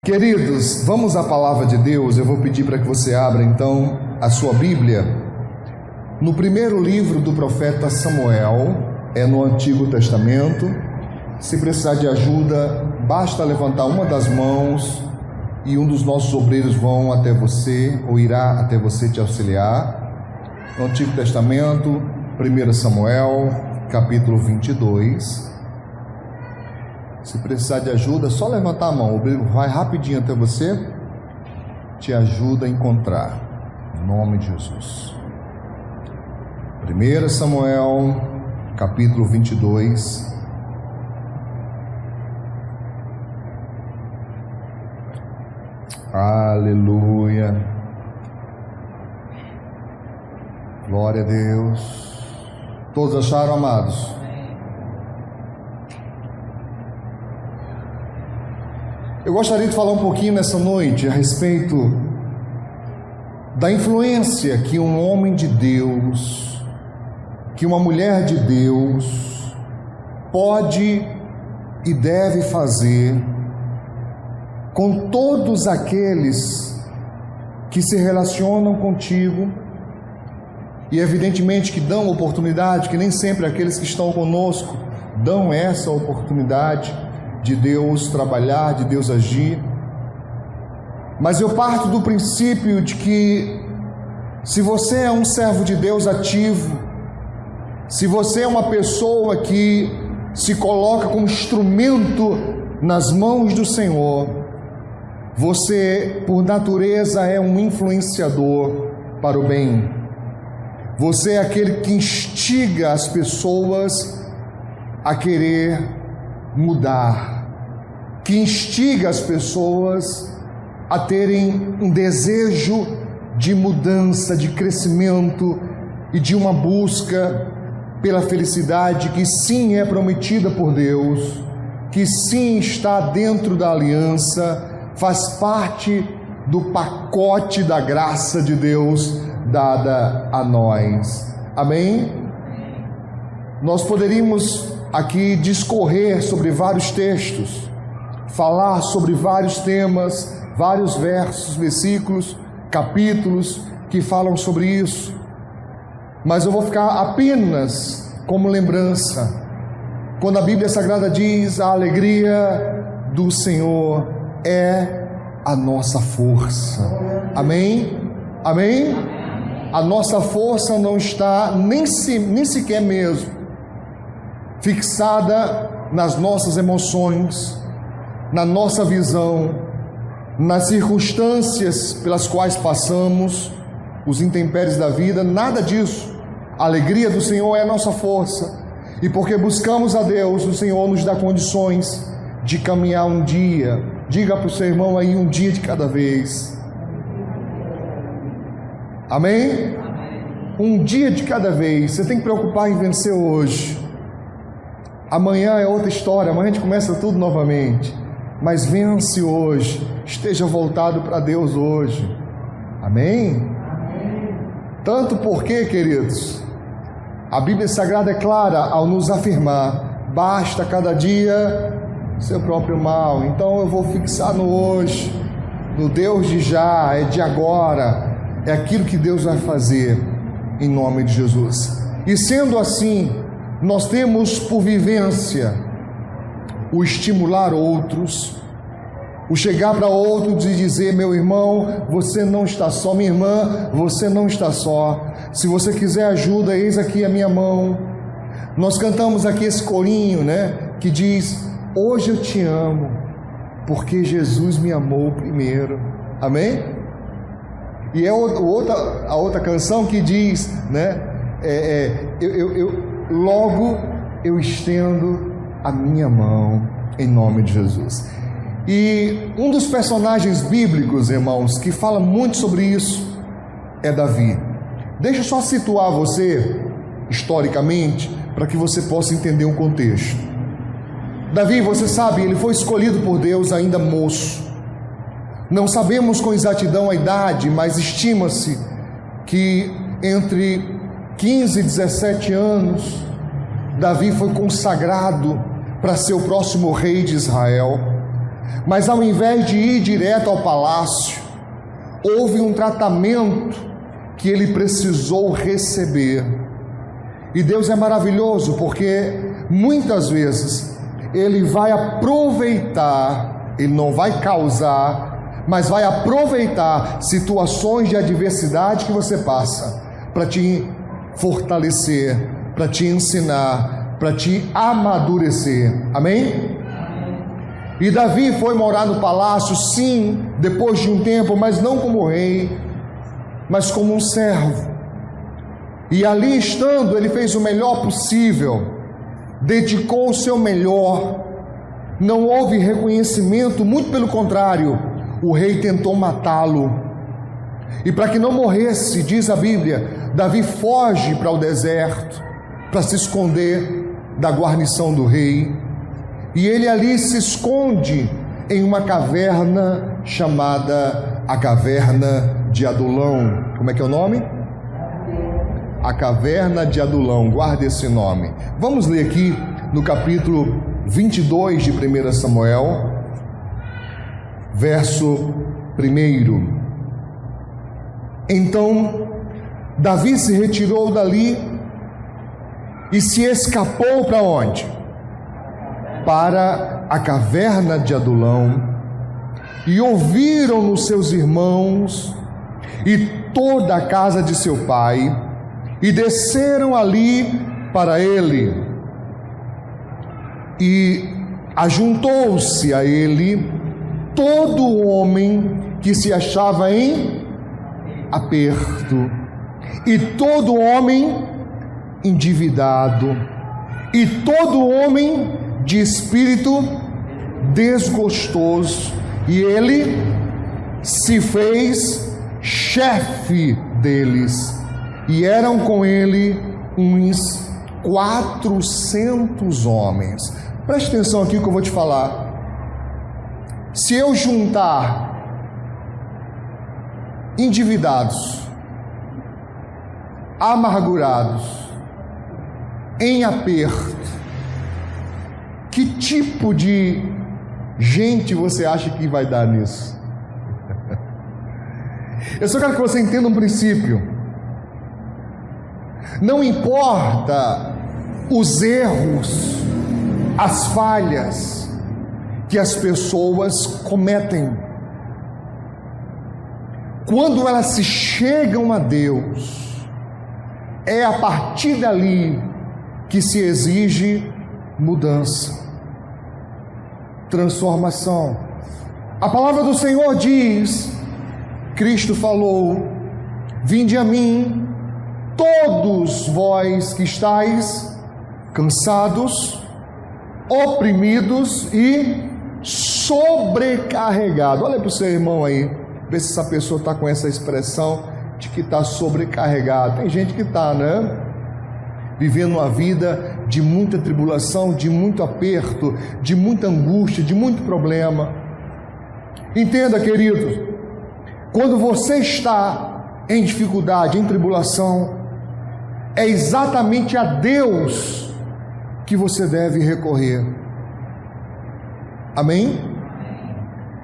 Queridos, vamos à palavra de Deus. Eu vou pedir para que você abra então a sua Bíblia no primeiro livro do profeta Samuel, no Antigo Testamento. Se precisar de ajuda, basta levantar uma das mãos e um dos nossos obreiros vão até você ou irá até você te auxiliar. No Antigo Testamento, 1 Samuel, capítulo 22. Se precisar de ajuda, é só levantar a mão. O obreiro vai rapidinho até você, te ajuda a encontrar. Em nome de Jesus. 1 Samuel, capítulo 22. Aleluia. Glória a Deus. Todos acharam, amados? Eu gostaria de falar um pouquinho nessa noite a respeito da influência que um homem de Deus, que uma mulher de Deus pode e deve fazer com todos aqueles que se relacionam contigo e evidentemente que dão oportunidade, que nem sempre aqueles que estão conosco dão essa oportunidade de Deus trabalhar, de Deus agir. Mas eu parto do princípio de que se você é um servo de Deus ativo, se você é uma pessoa que se coloca como instrumento nas mãos do Senhor, você por natureza é um influenciador para o bem. Você é aquele que instiga as pessoas a querer mudar, que instiga as pessoas a terem um desejo de mudança, de crescimento e de uma busca pela felicidade que sim é prometida por Deus, que sim está dentro da aliança, faz parte do pacote da graça de Deus dada a nós. Amém? Nós poderíamos aqui discorrer sobre vários textos, falar sobre vários temas, vários versos, versículos, capítulos que falam sobre isso, mas eu vou ficar apenas como lembrança, quando a Bíblia Sagrada diz: a alegria do Senhor é a nossa força. Amém? Amém? A nossa força não está nem sequer mesmo fixada nas nossas emoções, na nossa visão, nas circunstâncias pelas quais passamos, os intempéries da vida, nada disso. A alegria do Senhor é a nossa força, e porque buscamos a Deus, o Senhor nos dá condições de caminhar um dia. Diga para o seu irmão aí: um dia de cada vez. Amém? Um dia de cada vez. Você tem que preocupar em vencer hoje. Amanhã é outra história, amanhã a gente começa tudo novamente, mas vence hoje, esteja voltado para Deus hoje. Amém? Tanto porque, queridos, a Bíblia Sagrada é clara ao nos afirmar: basta cada dia seu próprio mal. Então eu vou fixar no hoje, no Deus de já, é de agora, é aquilo que Deus vai fazer em nome de Jesus. E sendo assim, nós temos por vivência o estimular outros, o chegar para outros e dizer: meu irmão, você não está só, minha irmã, você não está só. Se você quiser ajuda, eis aqui a minha mão. Nós cantamos aqui esse corinho, que diz: hoje eu te amo, porque Jesus me amou primeiro. Amém? E é a outra canção que diz, logo eu estendo a minha mão em nome de Jesus. E um dos personagens bíblicos, irmãos, que fala muito sobre isso é Davi. Deixa eu só situar você historicamente para que você possa entender um contexto. Davi, você sabe, ele foi escolhido por Deus ainda moço. Não sabemos com exatidão a idade, mas estima-se que entre 15 e 17 anos, Davi foi consagrado para ser o próximo rei de Israel. Mas ao invés de ir direto ao palácio, houve um tratamento que ele precisou receber. E Deus é maravilhoso, porque muitas vezes Ele vai aproveitar, Ele não vai causar, mas vai aproveitar situações de adversidade que você passa para te fortalecer, para te ensinar, para te amadurecer. Amém? E Davi foi morar no palácio, sim, depois de um tempo, mas não como rei, mas como um servo. E ali estando, ele fez o melhor possível, dedicou o seu melhor. Não houve reconhecimento, muito pelo contrário, o rei tentou matá-lo. E para que não morresse, diz a Bíblia, Davi foge para o deserto, para se esconder da guarnição do rei. E ele ali se esconde em uma caverna chamada a Caverna de Adulão. Como é que é o nome? A Caverna de Adulão, guarde esse nome. Vamos ler aqui no capítulo 22 de 1 Samuel, verso 1. Então Davi se retirou dali e se escapou para onde? Para a Caverna de Adulão. E ouviram os seus irmãos e toda a casa de seu pai, e desceram ali para ele, e ajuntou-se a ele todo homem que se achava em aperto, e todo homem endividado, e todo homem de espírito desgostoso, e ele se fez chefe deles. E eram com ele uns 400 homens. Preste atenção aqui que eu vou te falar. Se eu juntar endividados, amargurados, em aperto, que tipo de gente você acha que vai dar nisso? Eu só quero que você entenda um princípio. Não importa os erros, as falhas que as pessoas cometem, quando elas se chegam a Deus, é a partir dali que se exige mudança, transformação. A palavra do Senhor diz, Cristo falou: vinde a mim, todos vós que estáis cansados, oprimidos e sobrecarregados. Olha para o seu irmão aí, vê se essa pessoa está com essa expressão de que está sobrecarregado. Tem gente que está, né? Vivendo uma vida de muita tribulação, de muito aperto, de muita angústia, de muito problema. Entenda, queridos, quando você está em dificuldade, em tribulação, é exatamente a Deus que você deve recorrer. Amém?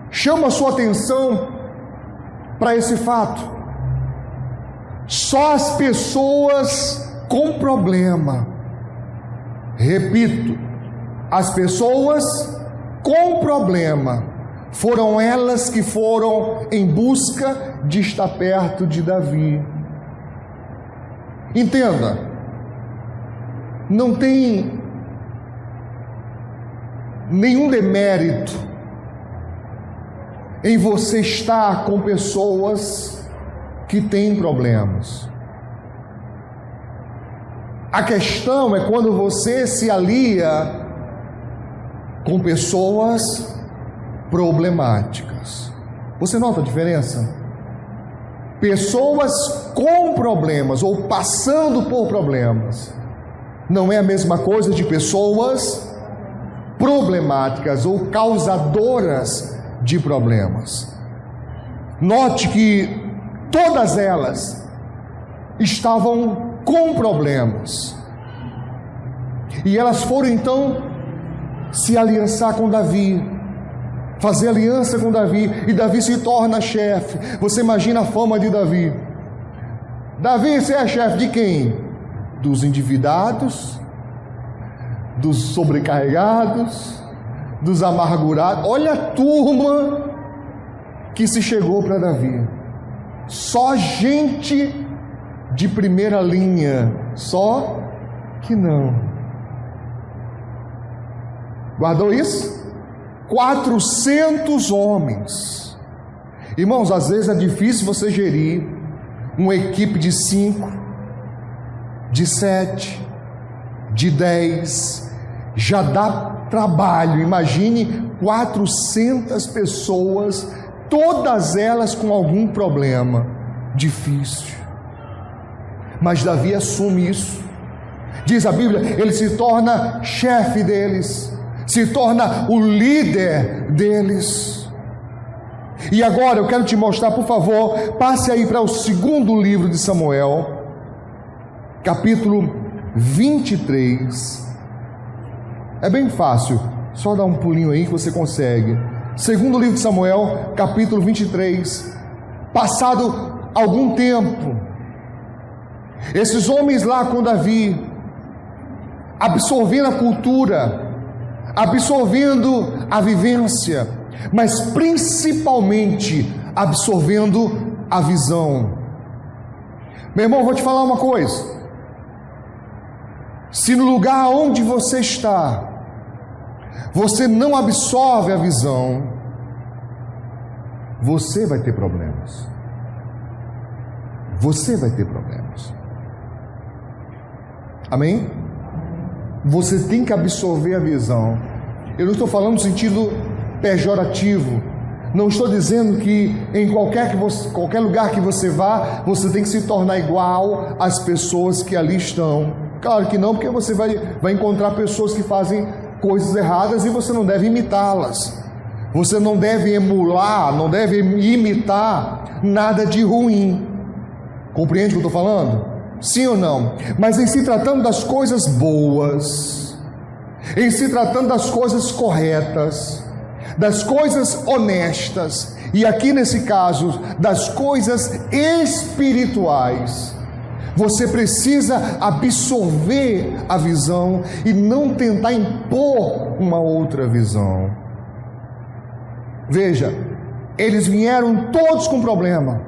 Chama a sua atenção para esse fato. Só as pessoas com problema, repito, as pessoas com problema, foram elas que foram em busca de estar perto de Davi. Entenda, não tem nenhum demérito em você estar com pessoas que têm problemas. A questão é quando você se alia com pessoas problemáticas. Você nota a diferença? Pessoas com problemas ou passando por problemas não é a mesma coisa de pessoas problemáticas ou causadoras de problemas. Note que todas elas estavam com problemas e elas foram então se aliançar com Davi. fazer aliança com Davi, e Davi se torna chefe. Você imagina a fama de Davi. Davi, você é chefe de quem? Dos endividados, dos sobrecarregados, dos amargurados. Olha a turma que se chegou para Davi. Só gente de primeira linha, só que não. Guardou isso? 400 homens. Irmãos, às vezes é difícil você gerir uma equipe de 5, de 7, de 10, já dá trabalho. Imagine 400 pessoas, todas elas com algum problema, difícil. Mas Davi assume isso. Diz a Bíblia, ele se torna chefe deles, se torna o líder deles. E agora eu quero te mostrar, por favor, passe aí para o segundo livro de Samuel, capítulo 23. É bem fácil, só dá um pulinho aí que você consegue. Segundo livro de Samuel, capítulo 23. Passado algum tempo, esses homens lá com Davi, absorvendo a cultura, absorvendo a vivência, mas principalmente absorvendo a visão. Meu irmão, vou te falar uma coisa. Se no lugar onde você está, você não absorve a visão, você vai ter problemas. Você vai ter problemas. Amém? Você tem que absorver a visão. Eu não estou falando no sentido pejorativo. Não estou dizendo que em qualquer lugar que você vá, você tem que se tornar igual às pessoas que ali estão. Claro que não, porque você vai encontrar pessoas que fazem coisas erradas e você não deve imitá-las. Você não deve emular, não deve imitar nada de ruim. Compreende o que eu estou falando? Sim ou não? Mas em se tratando das coisas boas, em se tratando das coisas corretas, das coisas honestas, e aqui nesse caso, das coisas espirituais, você precisa absorver a visão e não tentar impor uma outra visão. Veja, eles vieram todos com problema,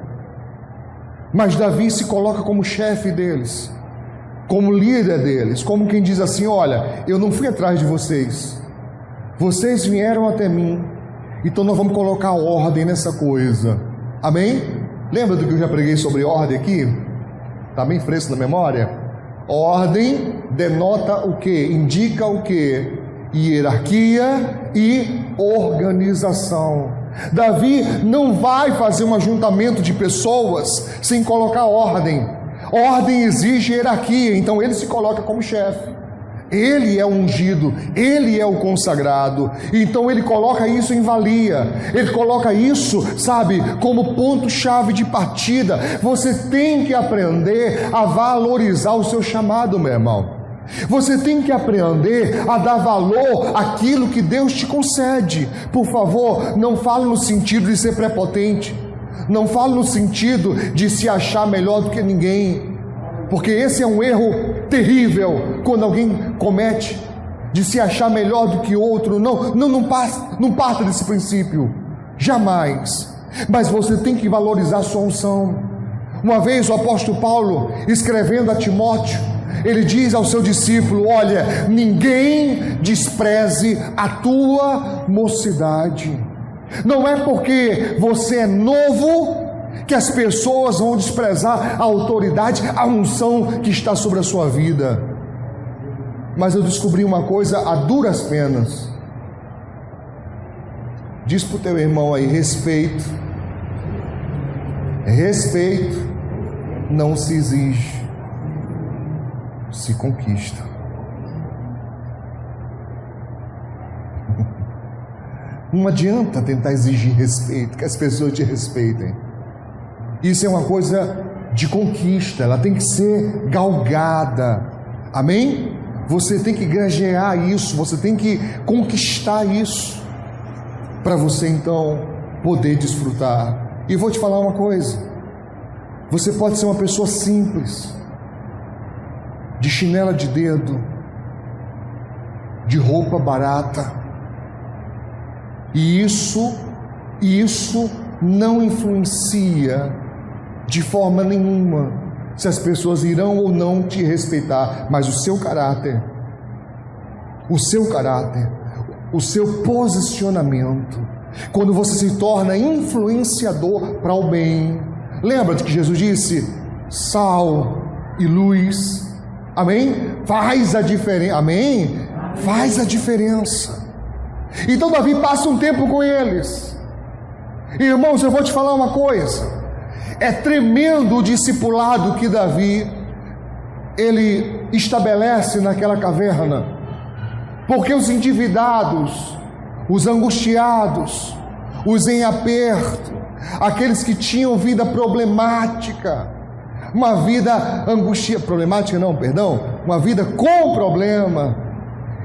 mas Davi se coloca como chefe deles, como líder deles, como quem diz assim: olha, eu não fui atrás de vocês, vocês vieram até mim, então nós vamos colocar ordem nessa coisa. Amém? Lembra do que eu já preguei sobre ordem aqui? Está bem fresco na memória? Ordem denota o que? Indica o que? Hierarquia e organização. Davi não vai fazer um ajuntamento de pessoas sem colocar ordem. Ordem exige hierarquia, então ele se coloca como chefe. Ele é o ungido, ele é o consagrado, então ele coloca isso em valia, ele coloca isso, sabe, como ponto-chave de partida. Você tem que aprender a valorizar o seu chamado, meu irmão. Você tem que aprender a dar valor àquilo que Deus te concede. Por favor, não fale no sentido de ser prepotente, não fale no sentido de se achar melhor do que ninguém, porque esse é um erro terrível quando alguém comete, de se achar melhor do que outro. Não parta desse princípio, jamais. Mas você tem que valorizar a sua unção. Uma vez o apóstolo Paulo, escrevendo a Timóteo, ele diz ao seu discípulo: olha, ninguém despreze a tua mocidade. Não é porque você é novo que as pessoas vão desprezar a autoridade, a unção que está sobre a sua vida. Mas eu descobri uma coisa a duras penas. Diz para o teu irmão aí: respeito não se exige, se conquista. Não adianta tentar exigir respeito, que as pessoas te respeitem. Isso é uma coisa de conquista, ela tem que ser galgada. Amém? Você tem que granjear isso, você tem que conquistar isso. para você então poder desfrutar. E vou te falar uma coisa: você pode ser uma pessoa simples, de chinela de dedo, de roupa barata, e isso não influencia de forma nenhuma se as pessoas irão ou não te respeitar, mas o seu caráter, o seu posicionamento, quando você se torna influenciador para o bem. Lembra de que Jesus disse: sal e luz, amém? Faz a diferença, amém? Faz a diferença. Então Davi passa um tempo com eles. Irmãos, eu vou te falar uma coisa: é tremendo o discipulado que Davi ele estabelece naquela caverna, porque os endividados, os angustiados, os em aperto, aqueles que tinham vida problemática, uma vida uma vida com problema,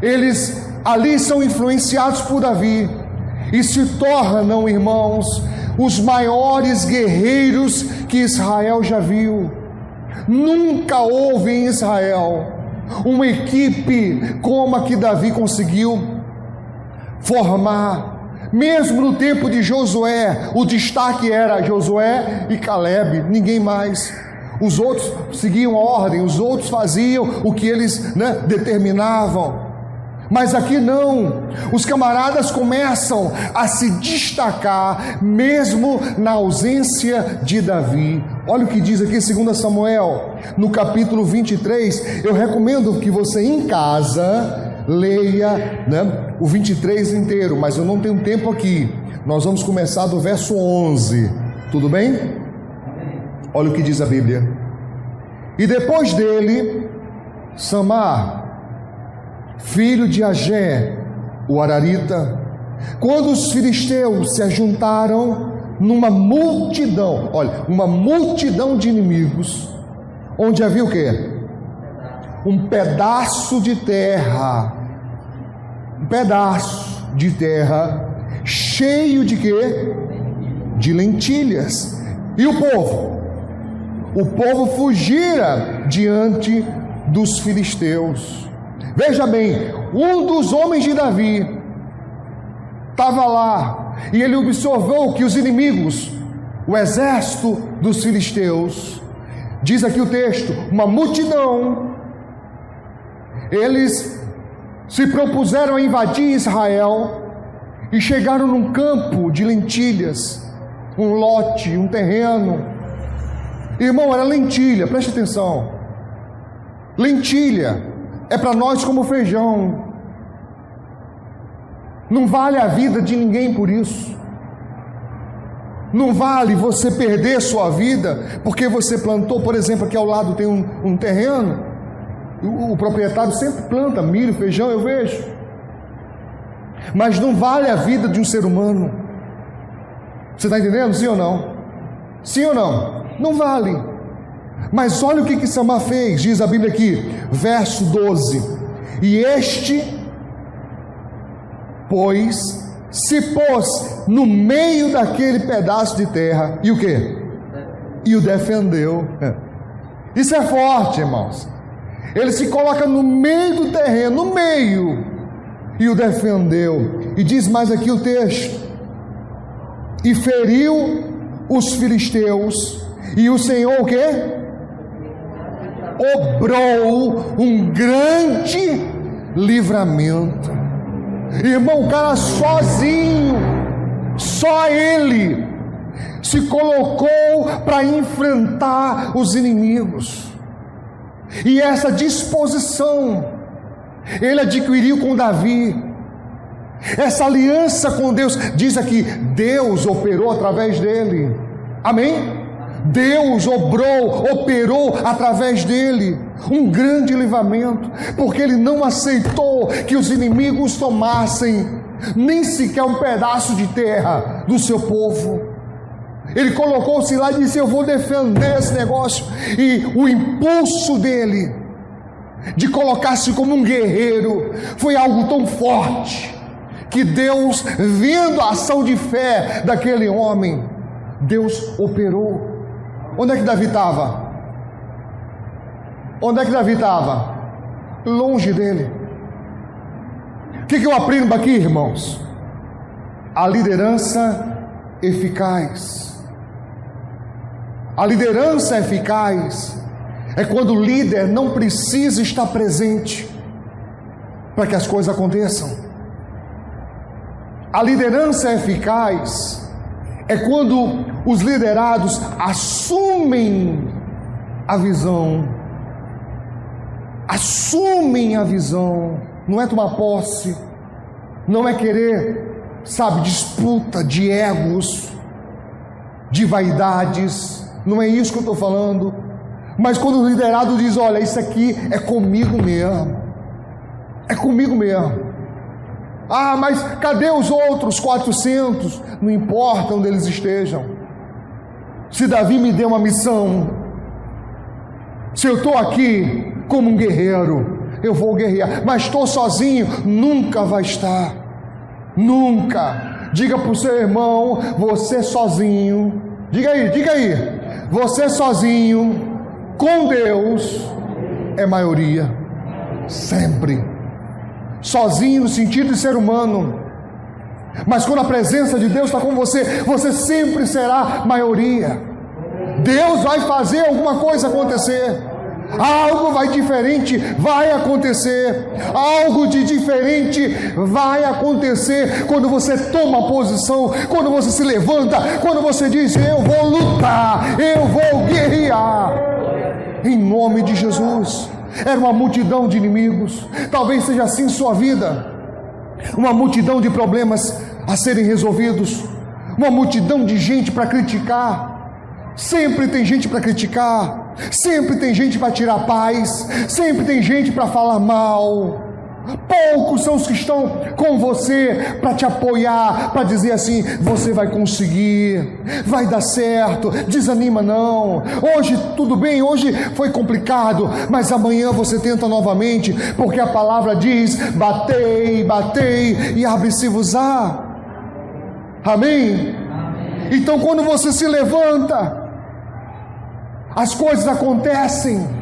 eles ali são influenciados por Davi e se tornam, irmãos, os maiores guerreiros que Israel já viu. Nunca houve em Israel uma equipe como a que Davi conseguiu formar. Mesmo no tempo de Josué, o destaque era Josué e Calebe, ninguém mais. Os outros seguiam a ordem, os outros faziam o que eles determinavam. Mas aqui não, os camaradas começam a se destacar mesmo na ausência de Davi. Olha o que diz aqui 2 Samuel, no capítulo 23. Eu recomendo que você em casa leia o 23 inteiro, mas eu não tenho tempo aqui. Nós vamos começar do verso 11, tudo bem? Olha o que diz a Bíblia. E depois dele, Samar, filho de Agé, o Ararita, quando os filisteus se ajuntaram numa multidão, uma multidão de inimigos, onde havia o quê? Um pedaço de terra, cheio de quê? De lentilhas. E o povo fugira diante dos filisteus. Veja bem, um dos homens de Davi estava lá e ele observou que os inimigos, o exército dos filisteus, diz aqui o texto, uma multidão, eles se propuseram a invadir Israel e chegaram num campo de lentilhas, um lote, um terreno. Irmão, era lentilha, preste atenção. Lentilha é para nós como feijão. Não vale a vida de ninguém por isso. Não vale você perder sua vida porque você plantou, por exemplo, aqui ao lado tem um terreno. O proprietário sempre planta milho, feijão, eu vejo. Mas não vale a vida de um ser humano. Você está entendendo? Sim ou não? Sim ou não? Não vale. Mas olha o que Samar fez, diz a Bíblia aqui, verso 12. E este, pois, se pôs no meio daquele pedaço de terra, e o quê? E o defendeu. Isso é forte, irmãos. Ele se coloca no meio do terreno, no meio, e o defendeu. E diz mais aqui o texto: e feriu os filisteus, e o Senhor o quê? Obrou um grande livramento. Irmão, o cara sozinho, só ele se colocou para enfrentar os inimigos. E essa disposição ele adquiriu com Davi. Essa aliança com Deus, diz aqui, Deus operou através dele. Amém? Deus operou através dele um grande livramento, porque ele não aceitou que os inimigos tomassem nem sequer um pedaço de terra do seu povo. Ele colocou-se lá e disse: eu vou defender esse negócio. E o impulso dele de colocar-se como um guerreiro foi algo tão forte que Deus, vendo a ação de fé daquele homem, Deus operou. Onde é que Davi estava? Onde é que Davi estava? Longe dele. O que eu aprendo aqui, irmãos? A liderança eficaz. A liderança eficaz é quando o líder não precisa estar presente para que as coisas aconteçam. A liderança eficaz é quando os liderados assumem a visão. Assumem a visão. Não é tomar posse, não é querer, disputa de egos, de vaidades. Não é isso que eu estou falando. Mas quando o liderado diz: olha, isso aqui é comigo mesmo. É comigo mesmo. Ah, mas cadê os outros 400? Não importa onde eles estejam. Se Davi me deu uma missão, se eu estou aqui como um guerreiro, eu vou guerrear. Mas estou sozinho, nunca vai estar. Nunca. Diga para o seu irmão: você sozinho. Diga aí. Você sozinho, com Deus, é maioria. Sempre. Sozinho no sentido de ser humano, mas quando a presença de Deus está com você, você sempre será maioria. Deus vai fazer alguma coisa acontecer. Algo diferente vai acontecer. Algo de diferente vai acontecer quando você toma posição, quando você se levanta, quando você diz: eu vou lutar, eu vou guerrear em nome de Jesus. Era uma multidão de inimigos. Talvez seja assim em sua vida. Uma multidão de problemas a serem resolvidos. Uma multidão de gente para criticar. Sempre tem gente para criticar. Sempre tem gente para tirar paz. Sempre tem gente para falar mal. Poucos são os que estão com você para te apoiar, para dizer assim: você vai conseguir, vai dar certo, desanima não, hoje tudo bem, hoje foi complicado, mas amanhã você tenta novamente, porque a palavra diz: batei e abre-se-vos-á. Amém? Então quando você se levanta, as coisas acontecem.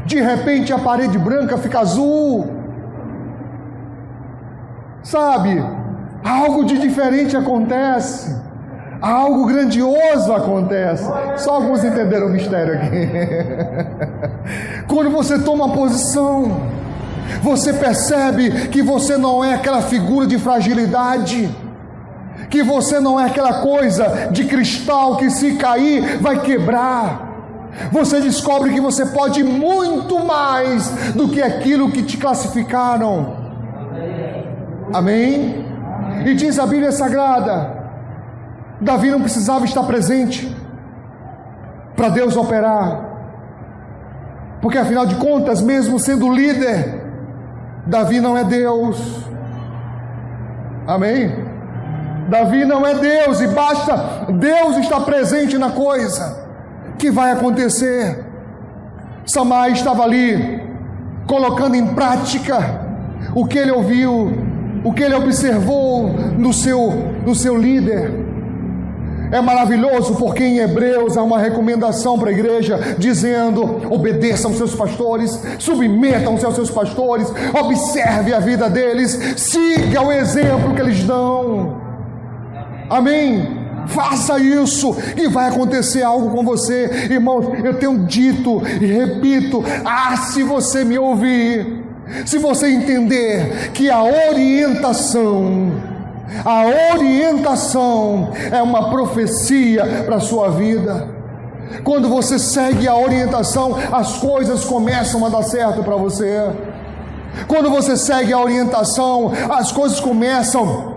De repente a parede branca fica azul. Algo de diferente acontece. Algo grandioso acontece. Só alguns entenderam o mistério aqui. Quando você toma posição, você percebe que você não é aquela figura de fragilidade, que você não é aquela coisa de cristal que se cair vai quebrar. Você descobre que você pode muito mais do que aquilo que te classificaram. Amém? E diz a Bíblia Sagrada: Davi não precisava estar presente para Deus operar, porque afinal de contas, mesmo sendo líder, Davi não é Deus. Amém? Davi não é Deus, e basta Deus estar presente na coisa que vai acontecer. Samai estava ali colocando em prática o que ele ouviu, o que ele observou no seu líder. É maravilhoso porque em Hebreus há uma recomendação para a igreja dizendo: obedeçam aos seus pastores, submetam-se aos seus pastores, observe a vida deles, siga o exemplo que eles dão. Amém? Faça isso e vai acontecer algo com você. Irmãos, eu tenho dito e repito: se você me ouvir, se você entender que a orientação é uma profecia para a sua vida. Quando você segue a orientação, as coisas começam a dar certo para você. Quando você segue a orientação, as coisas começam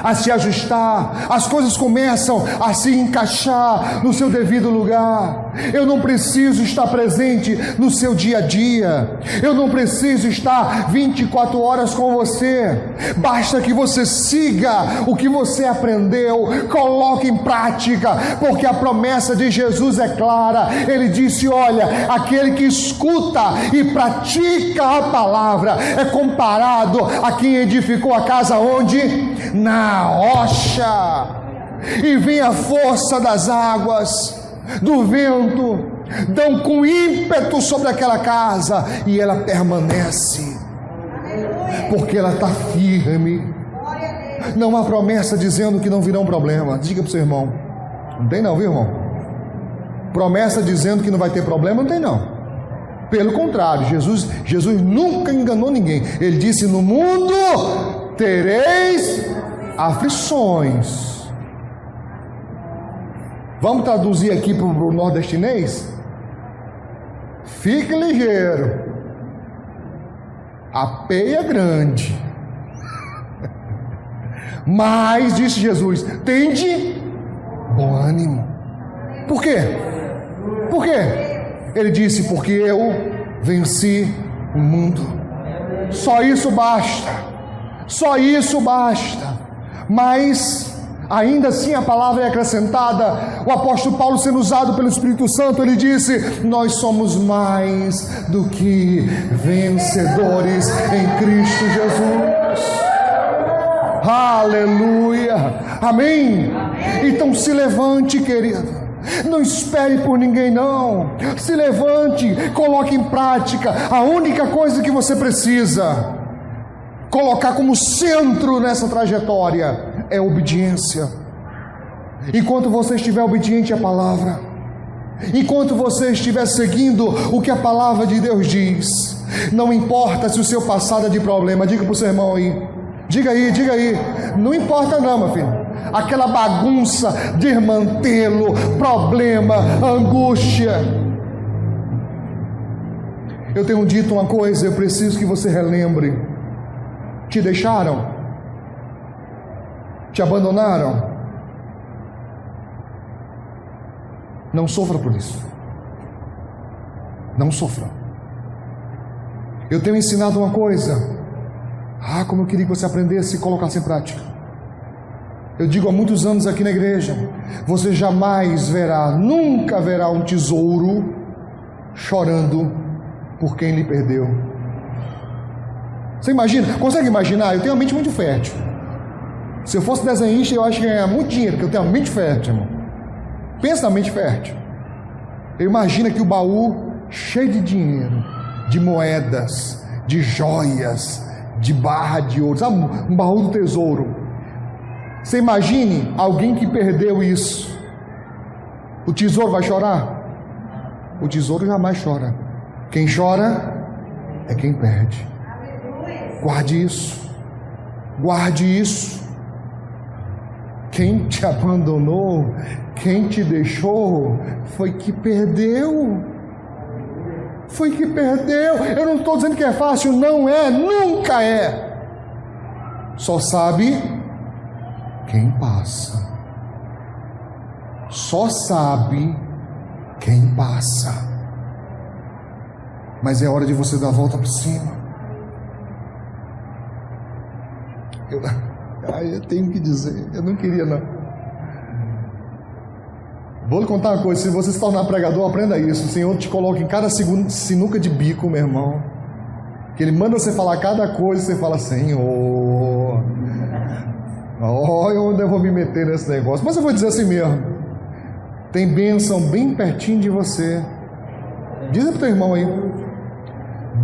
a se ajustar, as coisas começam a se encaixar no seu devido lugar. Eu não preciso estar presente no seu dia a dia. Eu não preciso estar 24 horas com você. Basta que você siga o que você aprendeu, coloque em prática, porque a promessa de Jesus é clara. Ele disse: olha, aquele que escuta e pratica a palavra é comparado a quem edificou a casa onde? Na rocha. E vem a força das águas, do vento, dão com ímpeto sobre aquela casa, e ela permanece, porque ela está firme. Não há promessa dizendo que não virão problemas. Diga para o seu irmão: não tem não, viu, irmão? Promessa dizendo que não vai ter problema, não tem não. Pelo contrário, Jesus nunca enganou ninguém. Ele disse: no mundo tereis aflições. Vamos traduzir aqui para o nordestinês? Fique ligeiro, a peia é grande. Mas, disse Jesus, tende bom ânimo. Por quê? Por quê? Ele disse: porque eu venci o mundo. Só isso basta. Só isso basta. Mas ainda assim a palavra é acrescentada. O apóstolo Paulo, sendo usado pelo Espírito Santo, ele disse: nós somos mais do que vencedores em Cristo Jesus. Aleluia, amém? Então se levante, querido, não espere por ninguém não, se levante, coloque em prática. A única coisa que você precisa colocar como centro nessa trajetória é obediência. Enquanto você estiver obediente à palavra, enquanto você estiver seguindo o que a palavra de Deus diz, não importa se o seu passado é de problema. Diga para o seu irmão aí, diga aí, não importa não, meu filho, aquela bagunça de mantê-lo, problema, angústia. Eu tenho dito uma coisa, eu preciso que você relembre. Te deixaram? Te abandonaram? Não sofra por isso. Não sofra. Eu tenho ensinado uma coisa. Como eu queria que você aprendesse e colocasse em prática. Eu digo há muitos anos aqui na igreja: você jamais verá, nunca verá um tesouro chorando por quem lhe perdeu. Você imagina? Consegue imaginar? Eu tenho uma mente muito fértil. Se eu fosse desenhista, eu acho que ia ganhar muito dinheiro, porque eu tenho uma mente fértil, irmão. Pensa na mente fértil. Eu imagino aqui o baú cheio de dinheiro, de moedas, de joias, de barra de ouro, sabe, um baú do tesouro. Você imagine alguém que perdeu isso. O tesouro vai chorar? O tesouro jamais chora. Quem chora é quem perde. Guarde isso. Guarde isso. Quem te abandonou, quem te deixou, foi que perdeu. Foi que perdeu. Eu não estou dizendo que é fácil, não é, nunca é. Só sabe quem passa. Só sabe quem passa. Mas é hora de você dar a volta por cima. Eu tenho que dizer, eu não queria não. Vou lhe contar uma coisa: se você se tornar pregador, aprenda isso. O Senhor te coloca em cada segundo sinuca de bico, meu irmão, que Ele manda você falar cada coisa, você fala: Senhor, onde eu vou me meter nesse negócio? Mas eu vou dizer assim mesmo: tem bênção bem pertinho de você. Diz para o teu irmão aí: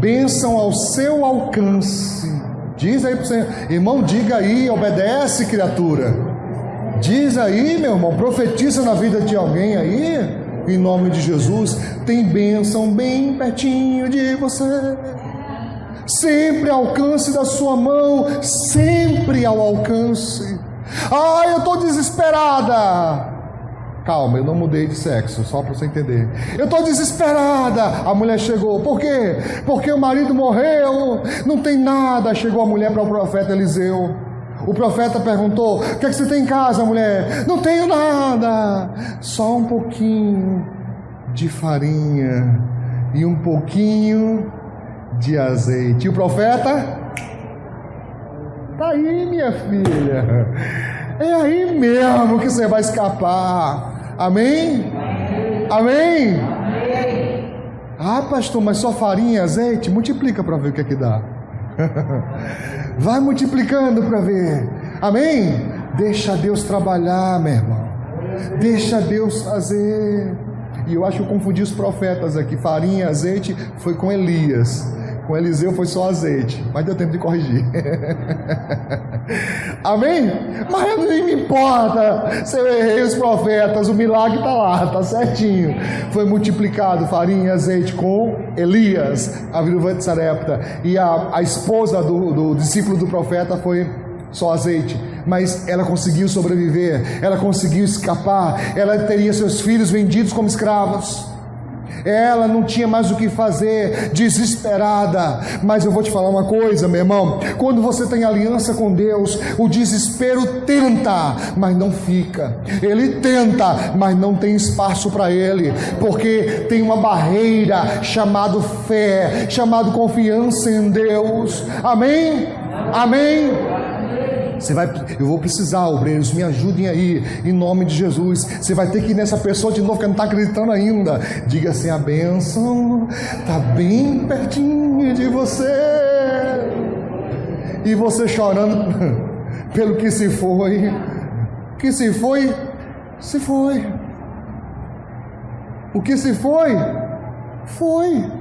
bênção ao seu alcance. Diz aí para o Senhor, irmão, diga aí, obedece, criatura. Diz aí, meu irmão, profetiza na vida de alguém aí, em nome de Jesus. Tem bênção bem pertinho de você, sempre ao alcance da sua mão, sempre ao alcance. Eu estou desesperada. Calma, eu não mudei de sexo, só para você entender. Eu estou desesperada. A mulher chegou. Por quê? Porque o marido morreu, não tem nada. Chegou a mulher para o profeta Eliseu. O profeta perguntou: o que é que você tem em casa, mulher? Não tenho nada, só um pouquinho de farinha e um pouquinho de azeite. E o profeta? Tá aí, minha filha. É aí mesmo que você vai escapar. Amém? Amém? Ah, pastor, mas só farinha e azeite? Multiplica para ver o que é que dá. Vai multiplicando para ver. Amém? Deixa Deus trabalhar, meu irmão. Deixa Deus fazer. E eu acho que eu confundi os profetas aqui. Farinha e azeite foi com Elias. Com Eliseu foi só azeite, mas deu tempo de corrigir. Amém? Mas não me importa se eu errei os profetas, o milagre está lá, está certinho. Foi multiplicado farinha e azeite com Elias, a viúva de Sarepta. E a esposa do discípulo do profeta foi só azeite. Mas ela conseguiu sobreviver, ela conseguiu escapar, ela teria seus filhos vendidos como escravos. Ela não tinha mais o que fazer, desesperada. Mas eu vou te falar uma coisa, meu irmão: quando você tem aliança com Deus, o desespero tenta, mas não fica. Ele tenta, mas não tem espaço para ele, porque tem uma barreira chamada fé, chamada confiança em Deus. Amém? Amém? Eu vou precisar, obreiros, me ajudem aí, em nome de Jesus. Você vai ter que ir nessa pessoa de novo que não está acreditando ainda. Diga assim: a bênção está bem pertinho de você. E você chorando pelo que se foi. Que se foi, se foi. O que se foi, foi.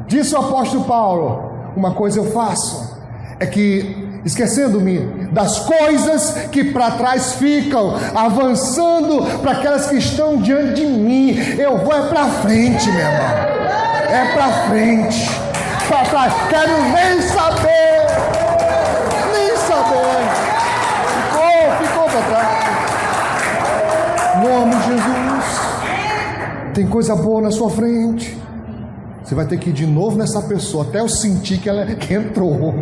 Disse o apóstolo Paulo: uma coisa eu faço, é que esquecendo-me das coisas que para trás ficam, avançando para aquelas que estão diante de mim, eu vou para frente, meu irmão. É para frente, para trás. Quero nem saber, ficou para trás. Em nome de Jesus, tem coisa boa na sua frente. Você vai ter que ir de novo nessa pessoa, até eu sentir que ela entrou.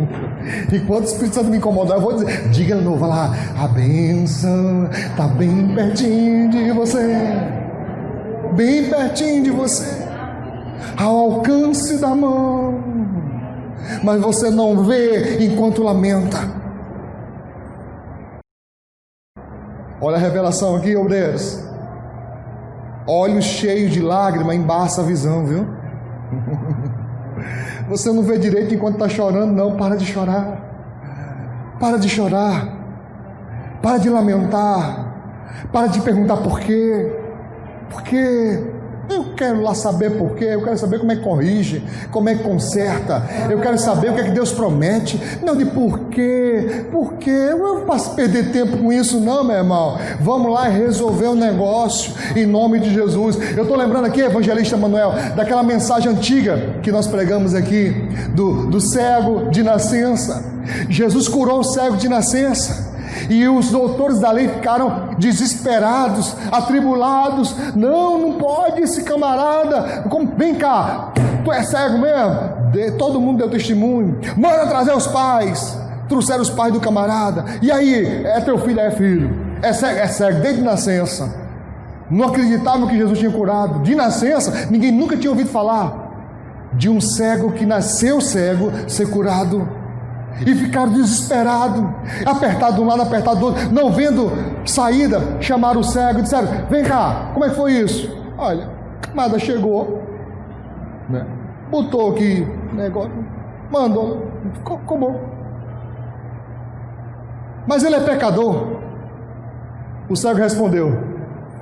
E quando o Espírito Santo me incomodar, eu vou dizer: diga de novo lá, a bênção está bem pertinho de você. Bem pertinho de você. Ao alcance da mão. Mas você não vê enquanto lamenta. Olha a revelação aqui, obreiros. Olhos cheios de lágrima embaça a visão, viu? Você não vê direito enquanto está chorando, não. Para de chorar. Para de chorar. Para de lamentar. Para de perguntar por quê. Por quê? Eu quero lá saber por quê. Eu quero saber como é que corrige, como é que conserta. Eu quero saber o que é que Deus promete. Não de por quê. Por quê? Eu não posso perder tempo com isso não, meu irmão. Vamos lá e resolver o negócio em nome de Jesus. Eu estou lembrando aqui, evangelista Manuel, daquela mensagem antiga que nós pregamos aqui, do cego de nascença. Jesus curou o cego de nascença. E os doutores da lei ficaram desesperados, atribulados. Não pode esse camarada. Vem cá, tu é cego mesmo? Todo mundo deu testemunho. Manda trazer os pais. Trouxeram os pais do camarada. E aí, é teu filho? É filho. É cego desde nascença. Não acreditavam que Jesus tinha curado. De nascença, ninguém nunca tinha ouvido falar de um cego que nasceu cego ser curado. E ficaram desesperados, apertados de um lado, apertados do outro, não vendo saída. Chamaram o cego e disseram: vem cá, como é que foi isso? Olha, a camada chegou, né? Botou aqui negócio, mandou, acabou. Mas ele é pecador? O cego respondeu: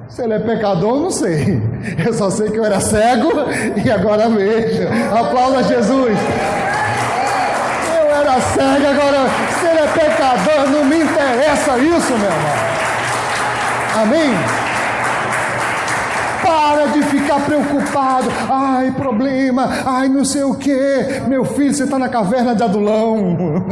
se ele é pecador, eu não sei. Eu só sei que eu era cego e agora vejo. Aplauda Jesus. Era cego, agora se ele é pecador, não me interessa isso, meu irmão. Amém? Para de ficar preocupado. Ai, problema, ai, não sei o que. Meu filho, você está na caverna de Adulão.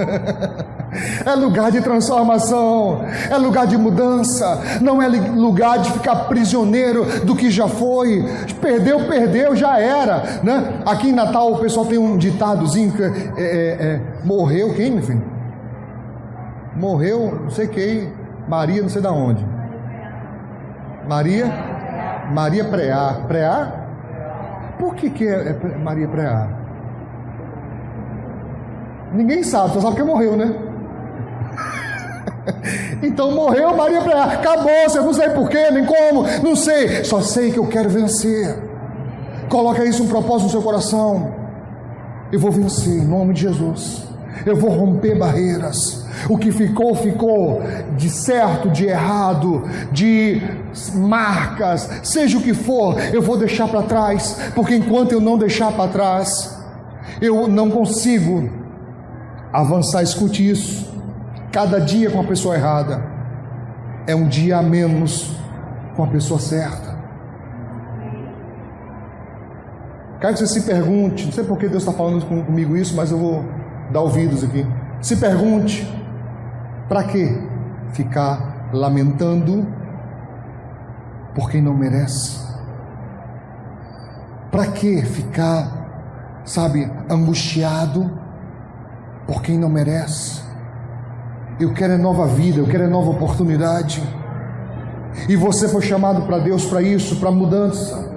É lugar de transformação, é lugar de mudança, não é lugar de ficar prisioneiro do que já foi. Perdeu, já era, né? Aqui em Natal o pessoal tem um ditadozinho que morreu quem, meu filho? Morreu, não sei quem, Maria, não sei da onde. Maria Preá. Por que é Maria Preá? Ninguém sabe, só sabe que morreu, né? Então morreu Maria Preá, acabou, eu não sei porquê, nem como, não sei, só sei que eu quero vencer. Coloca isso um propósito no seu coração. Eu vou vencer em nome de Jesus. Eu vou romper barreiras. O que ficou, ficou. De certo, de errado, de marcas, seja o que for, eu vou deixar para trás. Porque enquanto eu não deixar para trás, eu não consigo avançar. Escute isso. Cada dia com a pessoa errada é um dia a menos com a pessoa certa. Quero que você se pergunte, não sei por que Deus está falando comigo isso, mas eu vou dar ouvidos aqui. Se pergunte, para que ficar lamentando por quem não merece? Para que ficar, angustiado por quem não merece? Eu quero é nova vida, eu quero é nova oportunidade. E você foi chamado para Deus para isso, para mudança,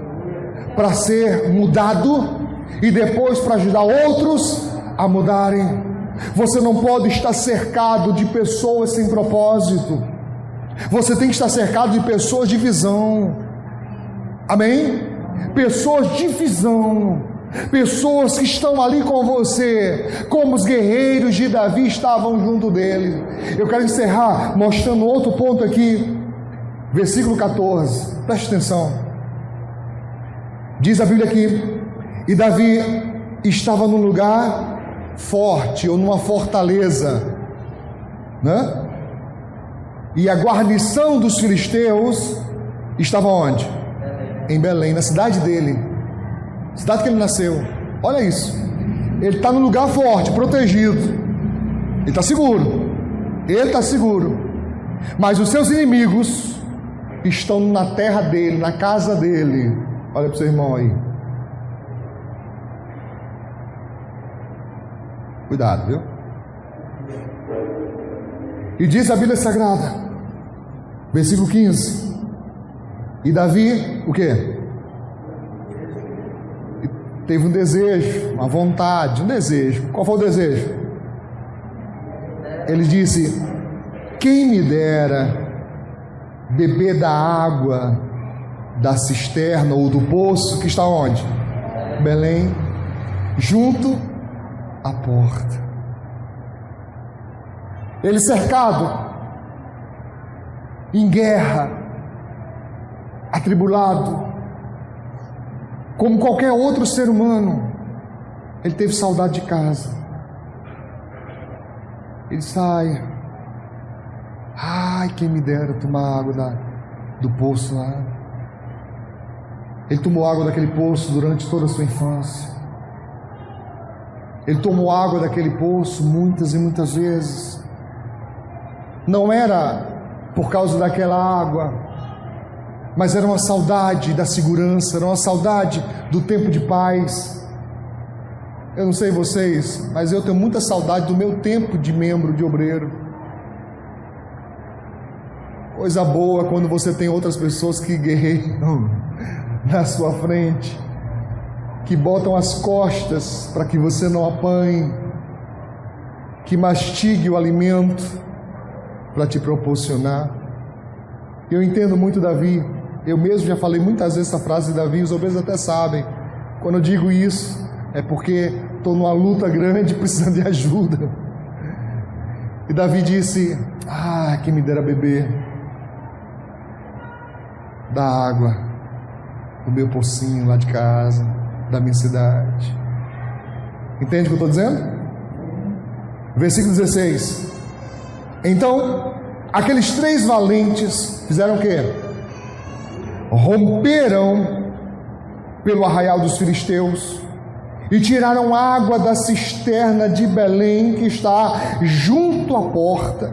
para ser mudado e depois para ajudar outros a mudarem. Você não pode estar cercado de pessoas sem propósito. Você tem que estar cercado de pessoas de visão. Amém? Pessoas de visão. Pessoas que estão ali com você, como os guerreiros de Davi estavam junto dele. Eu quero encerrar mostrando outro ponto aqui. Versículo 14. Preste atenção. Diz a Bíblia aqui: e Davi estava num lugar forte, ou numa fortaleza, né? E a guarnição dos filisteus estava onde? Em Belém, na cidade dele, cidade que ele nasceu. Olha isso, ele está num lugar forte, protegido, ele está seguro, mas os seus inimigos estão na terra dele, na casa dele. Olha para o seu irmão aí. Cuidado, viu? E diz a Bíblia Sagrada, versículo 15: e Davi, o quê? Teve um desejo, uma vontade, um desejo. Qual foi o desejo? Ele disse: quem me dera beber da água da cisterna ou do poço que está onde? Belém, junto à porta. Ele cercado, em guerra, atribulado, como qualquer outro ser humano, ele teve saudade de casa. Ele sai, ai, quem me dera tomar água do poço lá. Ele tomou água daquele poço durante toda a sua infância. Ele tomou água daquele poço muitas e muitas vezes. Não era por causa daquela água, mas era uma saudade da segurança, era uma saudade do tempo de paz. Eu não sei vocês, mas eu tenho muita saudade do meu tempo de membro, de obreiro. Coisa boa quando você tem outras pessoas que guerreiam na sua frente, que botam as costas para que você não apanhe, que mastigue o alimento para te proporcionar. Eu entendo muito Davi. Eu mesmo já falei muitas vezes essa frase de Davi, os obreiros até sabem. Quando eu digo isso, é porque estou numa luta grande, precisando de ajuda. E Davi disse: quem me dera beber da água do meu pocinho lá de casa, da minha cidade. Entende o que eu estou dizendo? Versículo 16. Então, aqueles 3 valentes fizeram o quê? Romperam pelo arraial dos filisteus e tiraram água da cisterna de Belém, que está junto à porta,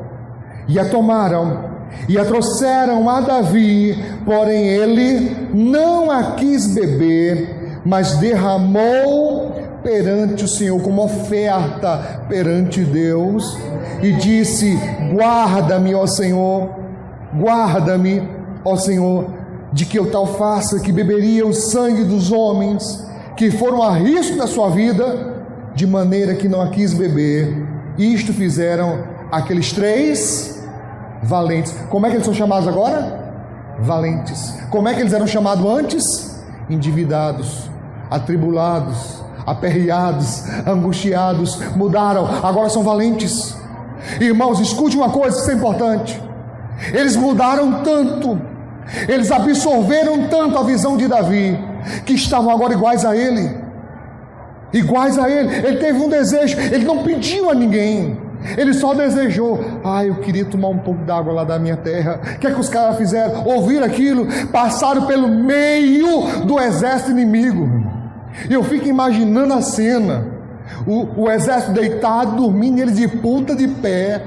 e a tomaram e a trouxeram a Davi, porém ele não a quis beber, mas derramou perante o Senhor, como oferta perante Deus, e disse: guarda-me, ó Senhor, guarda-me, ó Senhor, de que eu tal faça, que beberia o sangue dos homens que foram a risco da sua vida, de maneira que não a quis beber. Isto fizeram aqueles 3 valentes. Como é que eles são chamados agora? Valentes. Como é que eles eram chamados antes? Endividados, atribulados, aperreados, angustiados. Mudaram, agora são valentes. Irmãos, escute uma coisa, isso é importante. Eles mudaram tanto, eles absorveram tanto a visão de Davi, que estavam agora iguais a ele. Iguais a ele. Ele teve um desejo, ele não pediu a ninguém, ele só desejou. Eu queria tomar um pouco d'água lá da minha terra. O que é que os caras fizeram? Ouviram aquilo, passaram pelo meio do exército inimigo. Eu fico imaginando a cena, o exército deitado, dormindo, eles de ponta de pé,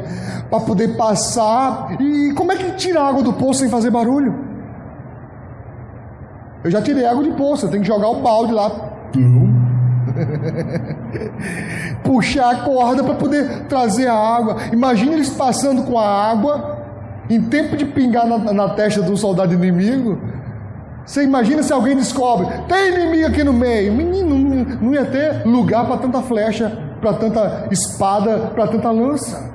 para poder passar. E como é que tira a água do poço sem fazer barulho? Eu já tirei água de poço, eu tenho que jogar o balde lá, puxar a corda para poder trazer a água. Imagina eles passando com a água em tempo de pingar na testa do soldado inimigo. Você imagina se alguém descobre, tem inimigo aqui no meio. Menino, não ia ter lugar para tanta flecha, para tanta espada, para tanta lança.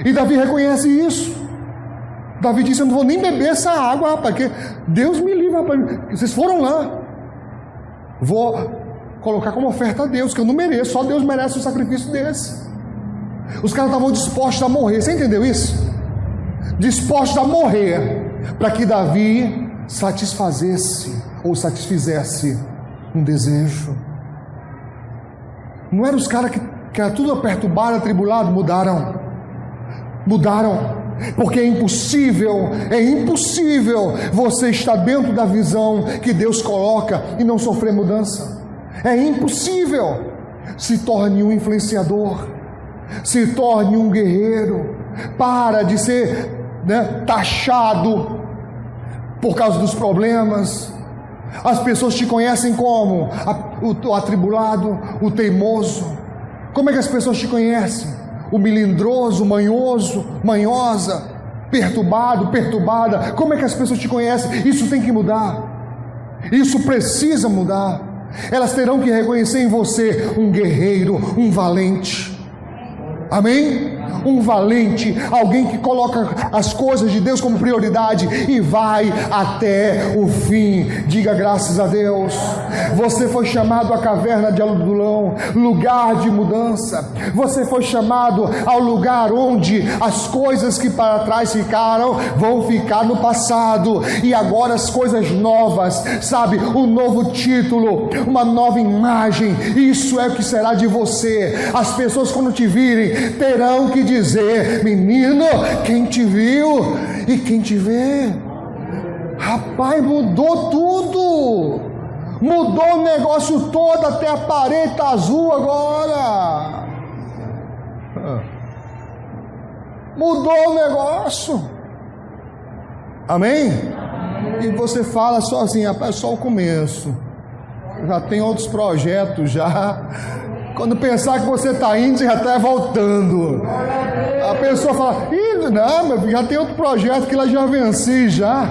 E Davi reconhece isso. Davi disse: eu não vou nem beber essa água, rapaz, porque Deus me livre, rapaz. Vocês foram lá, vou colocar como oferta a Deus, que eu não mereço, só Deus merece um sacrifício desse. Os caras estavam dispostos a morrer, você entendeu isso? Dispostos a morrer, para que Davi satisfazesse ou satisfizesse um desejo. Não eram os caras que era tudo perturbado, atribulado. Mudaram, porque é impossível você estar dentro da visão que Deus coloca e não sofrer mudança. É impossível. Se torne um influenciador, se torne um guerreiro. Para de ser taxado por causa dos problemas. As pessoas te conhecem como o atribulado, o teimoso. Como é que as pessoas te conhecem? O melindroso, manhoso, manhosa, perturbado, perturbada. Como é que as pessoas te conhecem? Isso tem que mudar. Isso precisa mudar. Elas terão que reconhecer em você um guerreiro, um valente. Amém? Um valente, alguém que coloca as coisas de Deus como prioridade e vai até o fim. Diga graças a Deus. Você foi chamado à caverna de Adulão, lugar de mudança. Você foi chamado ao lugar onde as coisas que para trás ficaram vão ficar no passado, e agora as coisas novas, sabe, um novo título, uma nova imagem. Isso é o que será de você. As pessoas, quando te virem, terão que dizer: menino, quem te viu e quem te vê. Rapaz, mudou tudo. Mudou o negócio todo, até a parede tá azul agora. Mudou o negócio. Amém? E você fala só assim: rapaz, é só o começo. Já tem outros projetos já. Quando pensar que você está indo, você já está voltando. A pessoa fala: não, meu filho, já tem outro projeto que lá já venci, já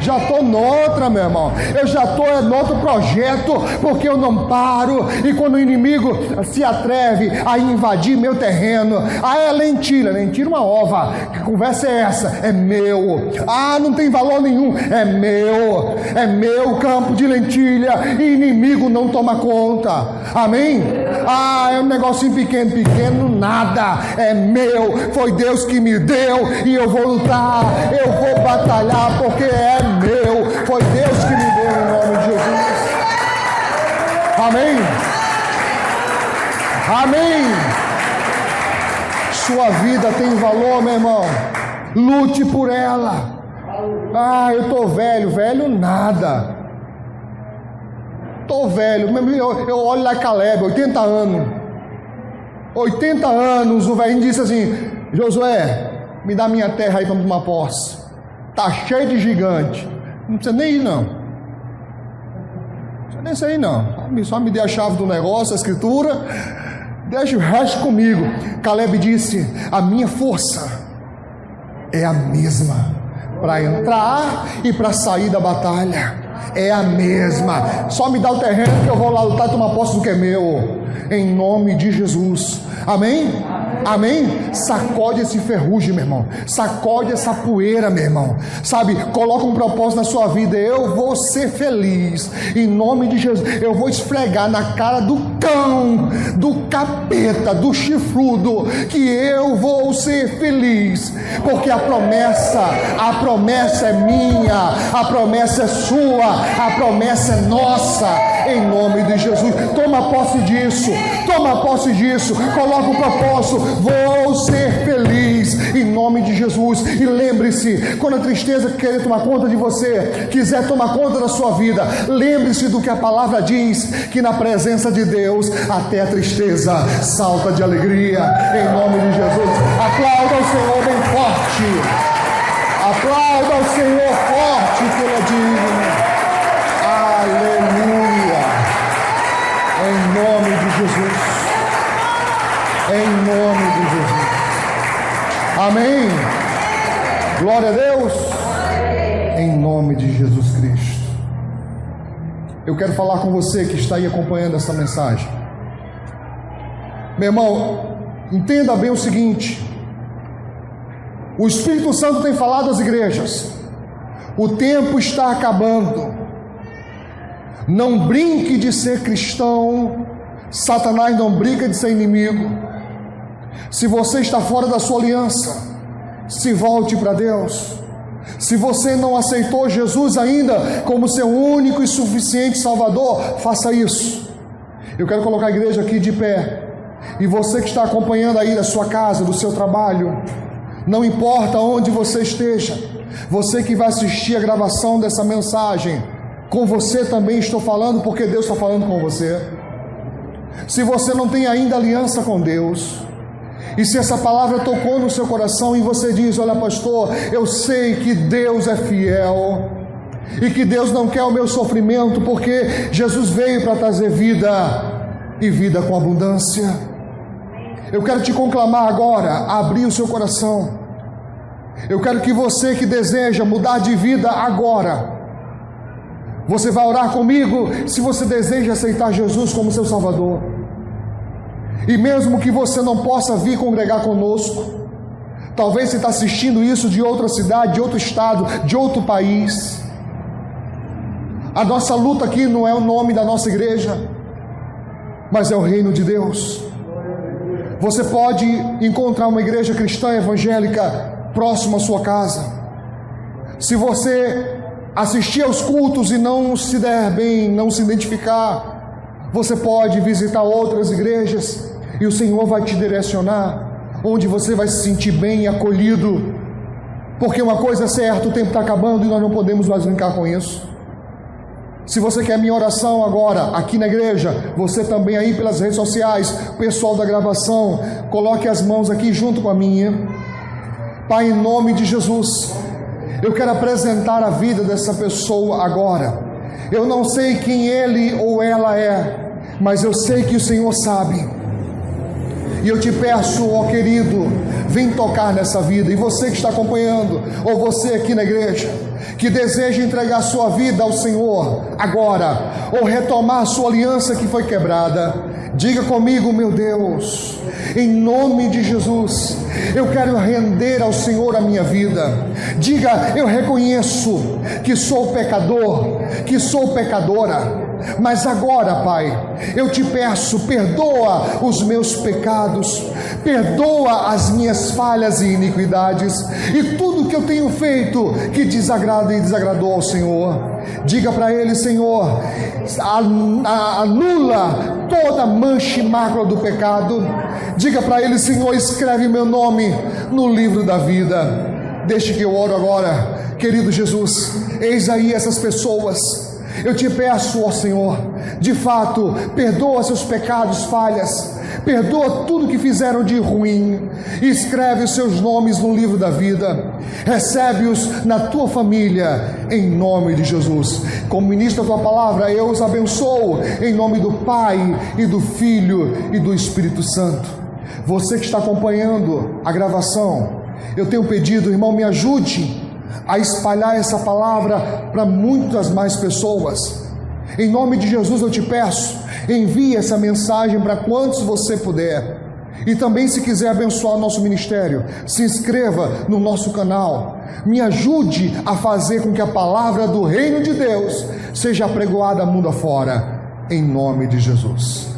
estou noutra, meu irmão. Eu já estou noutro projeto, porque eu não paro. E quando o inimigo se atreve a invadir meu terreno, é lentilha uma ova. Que conversa é essa? É meu. Não tem valor nenhum. É meu campo de lentilha, e inimigo não toma conta. Amém? É um negocinho pequeno, nada. É meu, foi Deus que me deu, e eu vou lutar, eu vou batalhar, porque é meu, foi Deus que me deu, em nome de Jesus. Amém? Amém? Sua vida tem valor, meu irmão. Lute por ela. Eu estou velho nada. Estou velho. Eu olho lá Caleb, 80 anos. 80 anos, o velhinho disse assim: Josué, me dá minha terra aí para tomar posse. Está cheio de gigante. Não precisa nem ir, não. Não precisa nem sair, não. Só me dê a chave do negócio, a escritura. Deixa o resto comigo. Caleb disse: a minha força é a mesma para entrar e para sair da batalha. é a mesma. Só me dá o terreno que eu vou lá lutar e tomar posse do que é meu, em nome de Jesus. Amém? Amém? Sacode esse ferrugem, meu irmão. Sacode essa poeira, meu irmão. Sabe, coloca um propósito na sua vida. Eu vou ser feliz, em nome de Jesus. Eu vou esfregar na cara do cão, do capeta, do chifrudo, que eu vou ser feliz, porque a promessa é minha, a promessa é sua, a promessa é nossa, em nome de Jesus. Toma posse disso, coloca o propósito. Vou ser feliz, em nome de Jesus. E lembre-se, quando a tristeza querer tomar conta de você, quiser tomar conta da sua vida, lembre-se do que a palavra diz, que na presença de Deus até a tristeza salta de alegria, em nome de Jesus. Aplauda ao Senhor bem forte, aplauda ao Senhor forte, que Ele é digno. Aleluia, em nome de Jesus. Em nome de Jesus. Amém. Glória a Deus. Em nome de Jesus Cristo. Eu quero falar com você que está aí acompanhando essa mensagem. Meu irmão, entenda bem o seguinte: o Espírito Santo tem falado às igrejas, o tempo está acabando. Não brinque de ser cristão. Satanás não brinca de ser inimigo. Se você está fora da sua aliança, se volte para Deus. Se você não aceitou Jesus ainda como seu único e suficiente Salvador, faça isso. Eu quero colocar a igreja aqui de pé. E você que está acompanhando aí da sua casa, do seu trabalho, não importa onde você esteja, você que vai assistir a gravação dessa mensagem, com você também estou falando, porque Deus está falando com você. Se você não tem ainda aliança com Deus, e se essa palavra tocou no seu coração e você diz: olha, pastor, eu sei que Deus é fiel e que Deus não quer o meu sofrimento, porque Jesus veio para trazer vida e vida com abundância. Eu quero te conclamar agora a abrir o seu coração. Eu quero que você que deseja mudar de vida agora, você vai orar comigo se você deseja aceitar Jesus como seu Salvador. E mesmo que você não possa vir congregar conosco, talvez você está assistindo isso de outra cidade, de outro estado, de outro país. A nossa luta aqui não é o nome da nossa igreja, mas é o reino de Deus. Você pode encontrar uma igreja cristã evangélica próxima à sua casa. Se você assistir aos cultos e não se der bem, não se identificar, você pode visitar outras igrejas e o Senhor vai te direcionar onde você vai se sentir bem e acolhido, porque uma coisa é certa: o tempo está acabando e nós não podemos mais brincar com isso. Se você quer minha oração agora aqui na igreja, você também aí pelas redes sociais, pessoal da gravação, coloque as mãos aqui junto com a minha. Pai, em nome de Jesus, eu quero apresentar a vida dessa pessoa agora. Eu não sei quem ele ou ela é, mas eu sei que o Senhor sabe. E eu te peço, ó querido, vem tocar nessa vida. E você que está acompanhando, ou você aqui na igreja, que deseja entregar sua vida ao Senhor agora, ou retomar sua aliança que foi quebrada, diga comigo: meu Deus, em nome de Jesus, eu quero render ao Senhor a minha vida. Diga: eu reconheço que sou pecador, que sou pecadora, mas agora, Pai, eu te peço, perdoa os meus pecados, perdoa as minhas falhas e iniquidades, e tudo que eu tenho feito que desagrada e desagradou ao Senhor. Diga para Ele: Senhor, anula toda mancha e mácula do pecado. Diga para Ele: Senhor, escreve meu nome no livro da vida. Deixe que eu oro agora. Querido Jesus, eis aí essas pessoas. Eu te peço, ó Senhor, de fato, perdoa seus pecados, falhas, perdoa tudo que fizeram de ruim, escreve os seus nomes no livro da vida, recebe-os na tua família, em nome de Jesus. Como ministro da tua palavra, eu os abençoo, em nome do Pai, e do Filho, e do Espírito Santo. Você que está acompanhando a gravação, eu tenho pedido, irmão, me ajude a espalhar essa palavra para muitas mais pessoas. Em nome de Jesus eu te peço, envie essa mensagem para quantos você puder. E também, se quiser abençoar o nosso ministério, se inscreva no nosso canal. Me ajude a fazer com que a palavra do reino de Deus seja apregoada mundo afora, em nome de Jesus.